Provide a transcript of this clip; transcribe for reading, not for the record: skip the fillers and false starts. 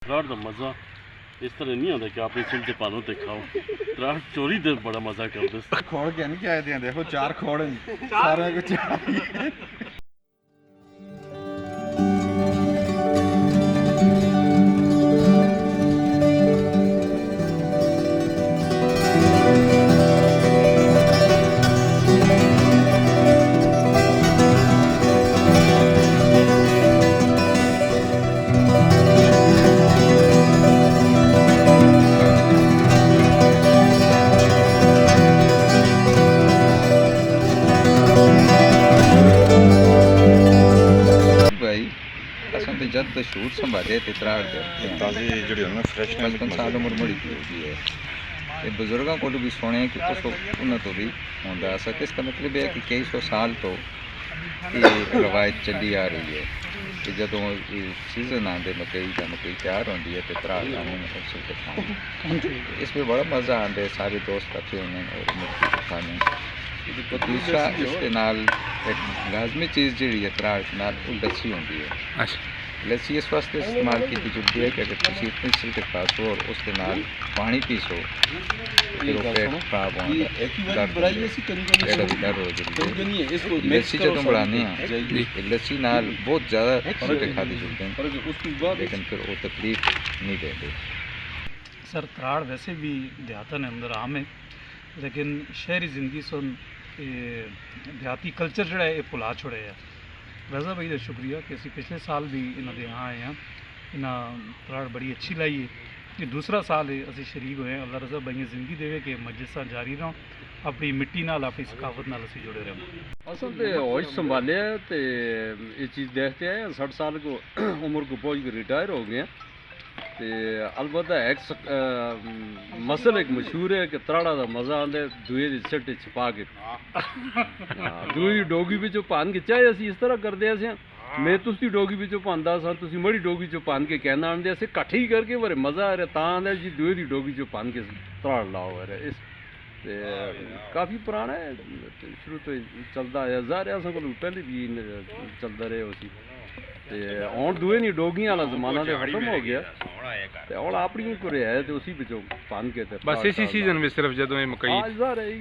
त्राड़ का मज़ा इस तरह नहीं होता कि अपनी सिल से पालो तो खाओ। त्राड़ चोरी दे बड़ा मज़ा करते। खोड़ के नहीं क्या दिया देखो 4 खोड़ सारे को चाहिए। जब तो शूट संभाले ते त्राड़ करते हैं ताज़ी जड़ी है ना फ्रेश टाइम 55 साल उम्र बड़ी होगी है ते बुजुर्गों को भी सुने कि कुछ उन्हें तो भी होता ऐसा इसका मतलब है कि कई सौ साल तो ये रवायत चली आ रही है कि जब सीजन आते मकई तैयार होती है तो त्राड़ खाने इसमें बड़ा मज़ा आता है सारे दोस्त इकट्ठे होने और मिर्ची खाने तो दूसरा इसके नाल एक लाजमी चीज़ जी है त्राड़ नाल वो लस्सी होती है। लस्सी इस वास्ते इस्तेमाल की जुड़ती है कि अगर किसी इतनी सिल के पास हो और उसके नाल पानी पीसो फिर वो पेट खराब होगा डर हो जाती है। लस्सी जो तुम बढ़ाने हैं लस्सी नाल बहुत ज़्यादा सिलके खाते जुड़ते हैं लेकिन फिर वो तकलीफ नहीं देते। सर त्राड़ वैसे भी देहातन अंदर आम है लेकिन शहरी ज़िंदगी सुन देहाती कल्चर जोड़ा है भुला छोड़े है। रज़ा भाई का शुक्रिया कि असी पिछले साल भी इन्होंने यहाँ आए हैं इन्हें त्राड़ बड़ी अच्छी लाई है ये दूसरा साल है असी शरीक हुए हैं। अल्लाह रज़ा भाई जिंदगी देवे कि मजलिसां जारी रहूँ अपनी मिट्टी नाल अपनी सकाफत नाल असी जुड़े रहूँ। असल तो होश संभाले तो ये चीज़ देखते हैं 60 साल को उम्र को पहुँच के रिटायर हो गए हैं तो अलबत्ता एक मसल एक मशहूर है कि त्राड़ा का मज़ा आंदा दुए की सिट छपा के दुए की डोगी बिचों भन के चाहे असी इस तरह करते हैं मैं तुसी डोगी बिचों भनदा सा तुसी मड़ी डोगी चो भन के कहना आंदे असें कट्ठे ही करके वरे मज़ा आ रहा तां आंदा जी दुए की डोगी चो भन के त्राड़ लाओ अरे इस काफ़ी पुराना है शुरू तो चलता आया जा रहा असां कोल पहले भी चलता रहे उसी हूँ दुए नहीं डोगियां वाला जमाना तो खत्म हो गया हूँ अपनी को रहा है तो उसी बिचों भन के बस इसी सीजन में सिर्फ जदों मकई जा रही